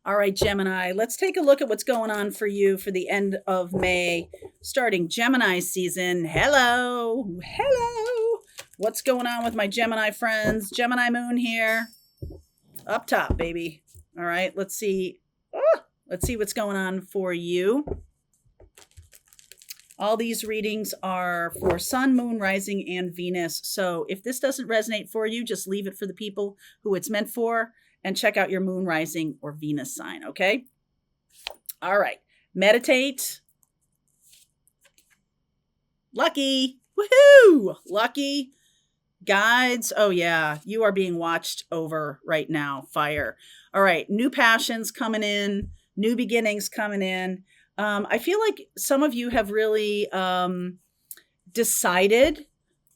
All right, Gemini, let's take a look at what's going on for you for the end of May, starting Gemini season. Hello. Hello. What's going on with my Gemini friends? Gemini moon here. Up top, baby. All right, let's see. Let's see what's going on for you. All these readings are for Sun, Moon, Rising, and Venus. So if this doesn't resonate for you, just leave it for the people who it's meant for and check out your Moon, Rising, or Venus sign, okay? All right. Meditate. Lucky. Woohoo! Lucky. Guides. Oh, yeah. You are being watched over right now. Fire. All right. New passions coming in. New beginnings coming in. I feel like some of you have really decided,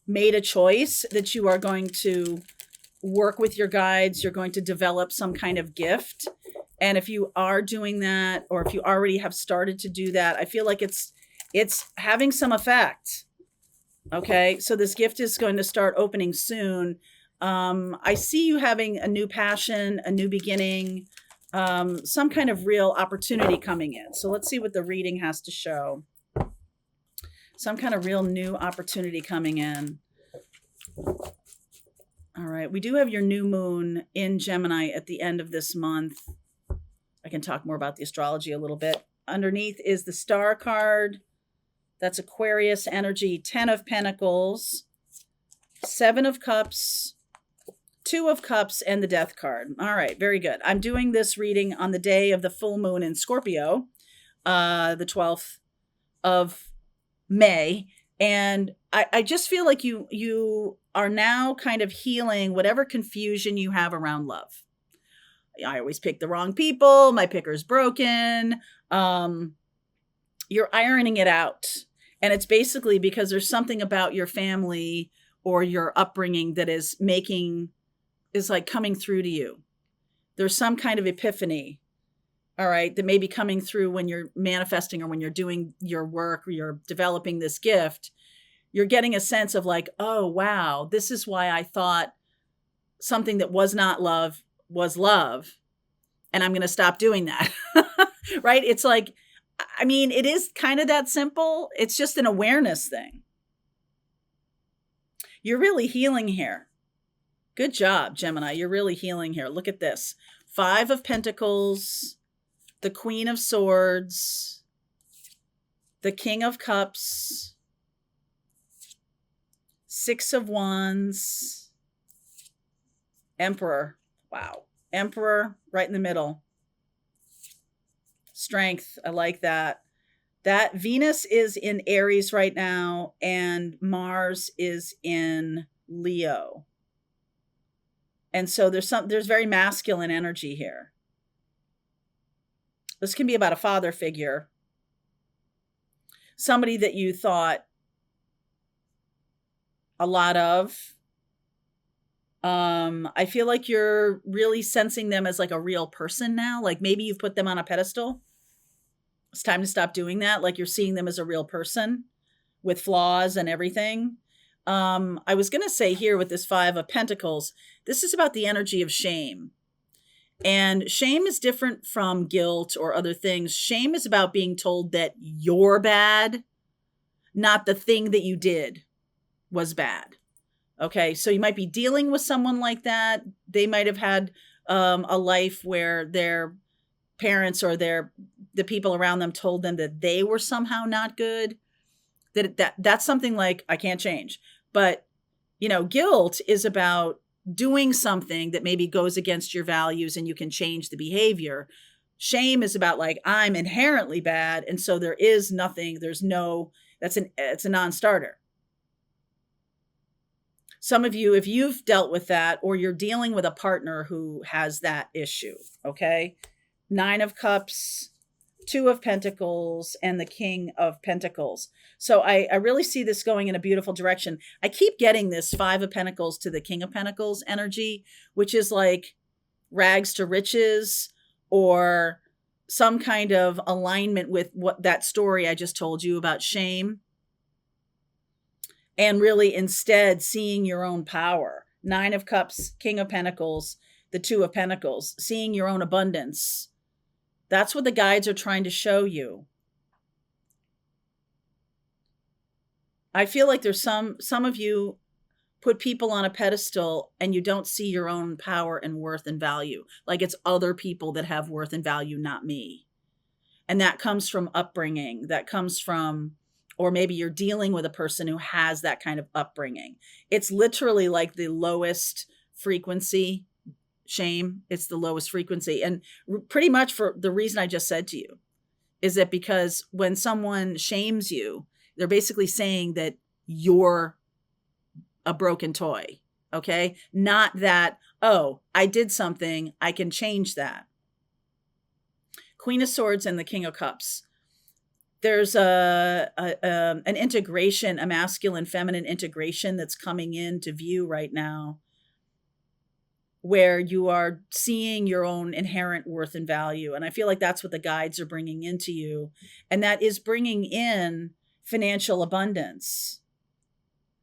made a choice that you are going to work with your guides. You're going to develop some kind of gift. And if you are doing that, or if you already have started to do that, I feel like it's having some effect. Okay. So this gift is going to start opening soon. I see you having a new passion, a new beginning, some kind of real opportunity coming in. So let's see what the reading has to show. Some kind of real new opportunity coming in. All right. We do have your new moon in Gemini at the end of this month. I can talk more about the astrology a little bit. Underneath is the star card. That's Aquarius energy. 10 of Pentacles, 7 of Cups, 2 of Cups, and the Death card. All right, very good. I'm doing this reading on the day of the full moon in Scorpio, the 12th of May. And I just feel like you are now kind of healing whatever confusion you have around love. I always pick the wrong people. My picker's broken. You're ironing it out. And it's basically because there's something about your family or your upbringing that is like coming through to you. There's some kind of epiphany, all right, that may be coming through when you're manifesting or when you're doing your work or you're developing this gift. You're getting a sense of like, oh, wow, this is why I thought something that was not love was love. And I'm going to stop doing that, right? It's like, I mean, it is kind of that simple. It's just an awareness thing. You're really healing here. Good job, Gemini. You're really healing here. Look at this. 5 of Pentacles, the Queen of Swords, the King of Cups, 6 of Wands, Emperor. Wow. Emperor right in the middle. Strength. I like that. That Venus is in Aries right now and Mars is in Leo. And so there's very masculine energy here. This can be about a father figure. Somebody that you thought a lot of. I feel like you're really sensing them as like a real person now. Like maybe you've put them on a pedestal. It's time to stop doing that. Like you're seeing them as a real person with flaws and everything. I was going to say here with this 5 of Pentacles, this is about the energy of shame. And shame is different from guilt or other things. Shame is about being told that you're bad, not the thing that you did was bad. Okay, so you might be dealing with someone like that. They might have had a life where their parents or the people around them told them that they were somehow not good. That's something like I can't change. But guilt is about doing something that maybe goes against your values and you can change the behavior. Shame is about like I'm inherently bad, and so there is nothing. It's a non-starter. Some of you, if you've dealt with that or you're dealing with a partner who has that issue, okay? 9 of Cups, 2 of Pentacles, and the King of Pentacles. So I really see this going in a beautiful direction. I keep getting this 5 of Pentacles to the King of Pentacles energy, which is like rags to riches or some kind of alignment with what that story I just told you about shame. And really instead seeing your own power. 9 of Cups, King of Pentacles, the 2 of Pentacles, seeing your own abundance, That's what the guides are trying to show you. I feel like there's some of you put people on a pedestal and you don't see your own power and worth and value. Like it's other people that have worth and value, not me. And that comes from upbringing. That comes from, or maybe you're dealing with a person who has that kind of upbringing. It's literally like the lowest frequency shame. It's the lowest frequency. And pretty much for the reason I just said to you is that because when someone shames you, they're basically saying that you're a broken toy. Okay. Not that, oh, I did something, I can change that. Queen of Swords and the King of Cups. There's an integration, a masculine feminine integration that's coming into view right now, where you are seeing your own inherent worth and value. And I feel like that's what the guides are bringing into you. And that is bringing in financial abundance.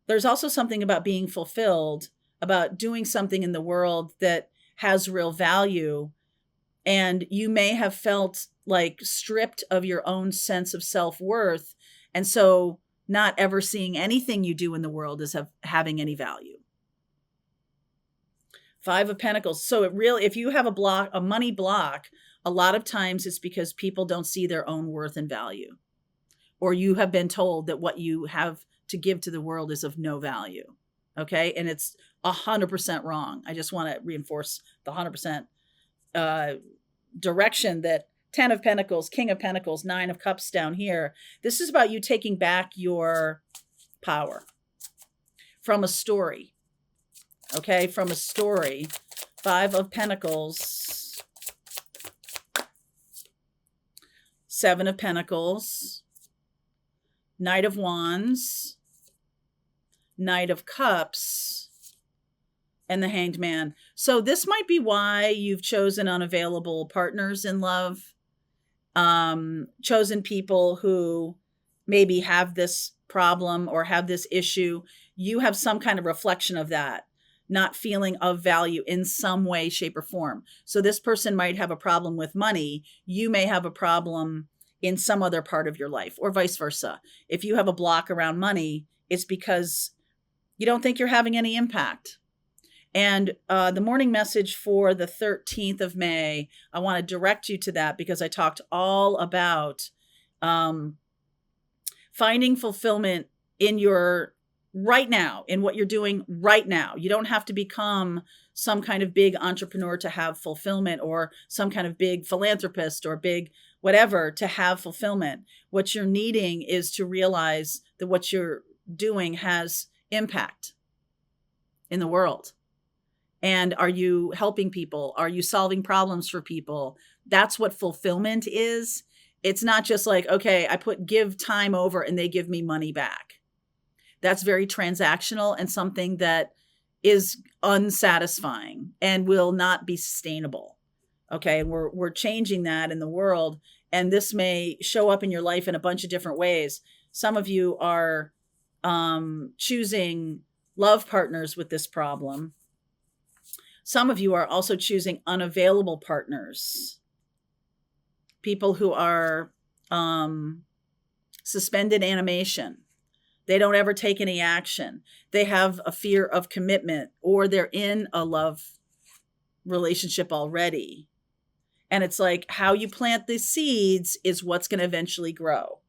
There's also something about being fulfilled, about doing something in the world that has real value. And you may have felt like stripped of your own sense of self-worth. And so not ever seeing anything you do in the world as having any value. Five of Pentacles. So it really, if you have a money block, a lot of times it's because people don't see their own worth and value. Or you have been told that what you have to give to the world is of no value. Okay. And it's 100% wrong. I just want to reinforce the 100% direction that 10 of Pentacles, King of Pentacles, 9 of Cups down here. This is about you taking back your power from a story. Okay. From a story. 5 of Pentacles, 7 of Pentacles, Knight of Wands, Knight of Cups, and the Hanged Man. So this might be why you've chosen unavailable partners in love, chosen people who maybe have this problem or have this issue. You have some kind of reflection of that, not feeling of value in some way, shape, or form. So this person might have a problem with money. You may have a problem in some other part of your life, or vice versa. If you have a block around money, it's because you don't think you're having any impact. And the morning message for the 13th of May, I want to direct you to that because I talked all about finding fulfillment in your right now, in what you're doing right now. You don't have to become some kind of big entrepreneur to have fulfillment, or some kind of big philanthropist or big whatever to have fulfillment. What you're needing is to realize that what you're doing has impact in the world. And are you helping people? Are you solving problems for people? That's what fulfillment is. It's not just like, okay, give time over and they give me money back. That's very transactional and something that is unsatisfying and will not be sustainable. Okay. And we're changing that in the world. And this may show up in your life in a bunch of different ways. Some of you are choosing love partners with this problem. Some of you are also choosing unavailable partners, people who are suspended animation. They don't ever take any action. They have a fear of commitment, or they're in a love relationship already. And it's like how you plant the seeds is what's going to eventually grow.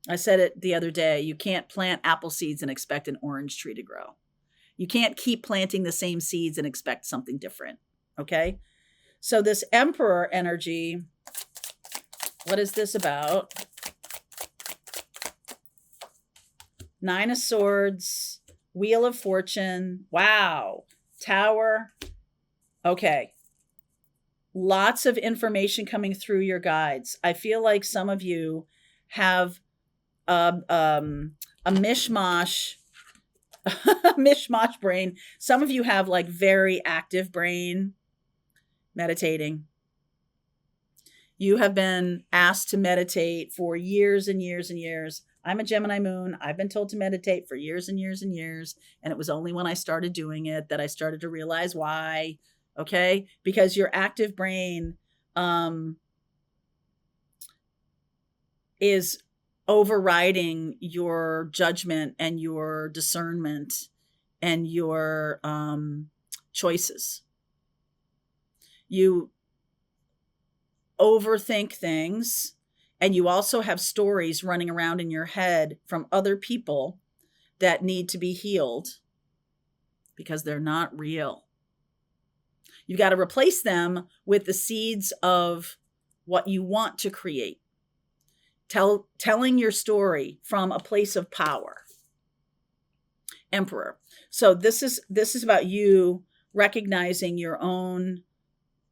I said it the other day. You can't plant apple seeds and expect an orange tree to grow. You can't keep planting the same seeds and expect something different. Okay. So this Emperor energy, what is this about? 9 of Swords, Wheel of Fortune. Wow. Tower. Okay. Lots of information coming through your guides. I feel like some of you have a mishmash brain. Some of you have like very active brain. Meditating. You have been asked to meditate for years and years and years. I'm a Gemini moon. I've been told to meditate for years and years and years. And it was only when I started doing it that I started to realize why. Okay. Because your active brain um, is overriding your judgment and your discernment and your choices. You overthink things, and you also have stories running around in your head from other people that need to be healed because they're not real. You've got to replace them with the seeds of what you want to create. Telling your story from a place of power. Emperor. So this is about you recognizing your own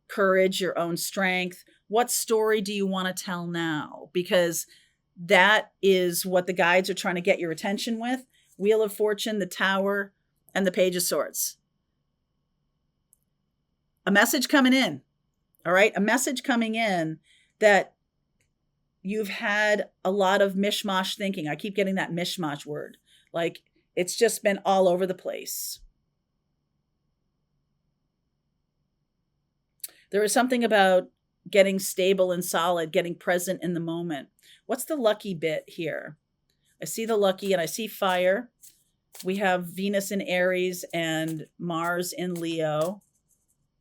courage, your own strength. What story do you want to tell now? Because that is what the guides are trying to get your attention with. Wheel of Fortune, the Tower, and the Page of Swords. A message coming in. All right. A message coming in that you've had a lot of mishmash thinking. I keep getting that mishmash word. Like it's just been all over the place. There is something about getting stable and solid, getting present in the moment. What's the lucky bit here? I see the lucky and I see fire. We have Venus in Aries and Mars in Leo.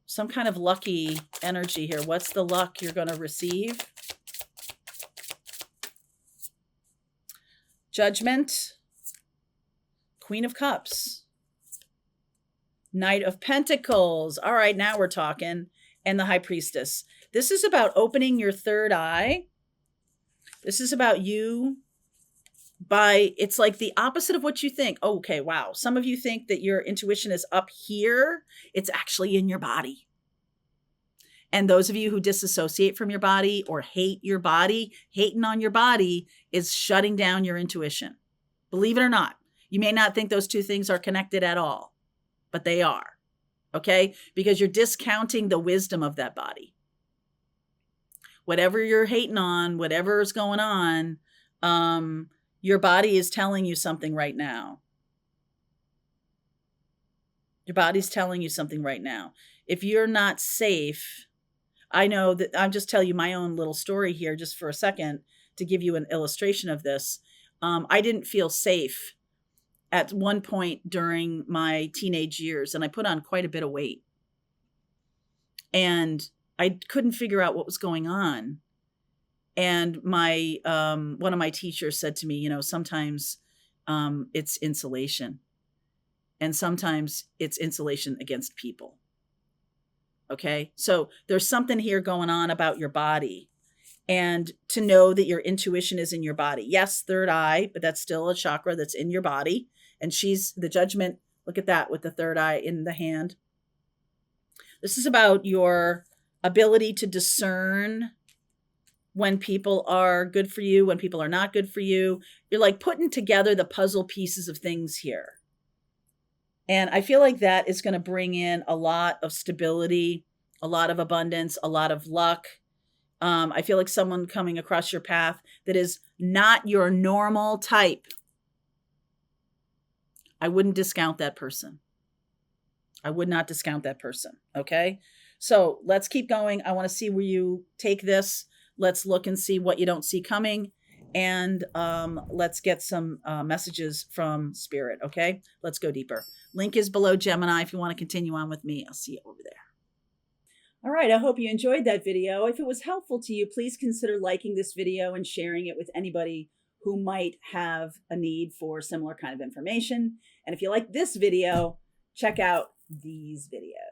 Some kind of lucky energy here. What's the luck you're going to receive? Judgment. Queen of Cups. Knight of Pentacles. All right, now we're talking. And the High Priestess. This is about opening your third eye. This is about you it's like the opposite of what you think. Okay, wow. Some of you think that your intuition is up here. It's actually in your body. And those of you who disassociate from your body or hate your body, hating on your body is shutting down your intuition. Believe it or not. You may not think those two things are connected at all, but they are. Okay? Because you're discounting the wisdom of that body. Whatever you're hating on, whatever is going on, your body is telling you something right now. Your body's telling you something right now. If you're not safe, I know that I'll just tell you my own little story here just for a second to give you an illustration of this. I didn't feel safe at one point during my teenage years, and I put on quite a bit of weight. And I couldn't figure out what was going on. And my one of my teachers said to me, sometimes it's insulation. And sometimes it's insulation against people. Okay? So there's something here going on about your body. And to know that your intuition is in your body. Yes, third eye, but that's still a chakra that's in your body. And she's the Judgment. Look at that with the third eye in the hand. This is about your ability to discern when people are good for you, when people are not good for you. You're like putting together the puzzle pieces of things here. And I feel like that is going to bring in a lot of stability, a lot of abundance, a lot of luck. I feel like someone coming across your path that is not your normal type. I wouldn't discount that person. I would not discount that person. Okay. So let's keep going. I want to see where you take this. Let's look and see what you don't see coming. And let's get some messages from Spirit. Okay. Let's go deeper. Link is below, Gemini. If you want to continue on with me, I'll see you over there. All right. I hope you enjoyed that video. If it was helpful to you, please consider liking this video and sharing it with anybody who might have a need for similar kind of information. And if you like this video, check out these videos.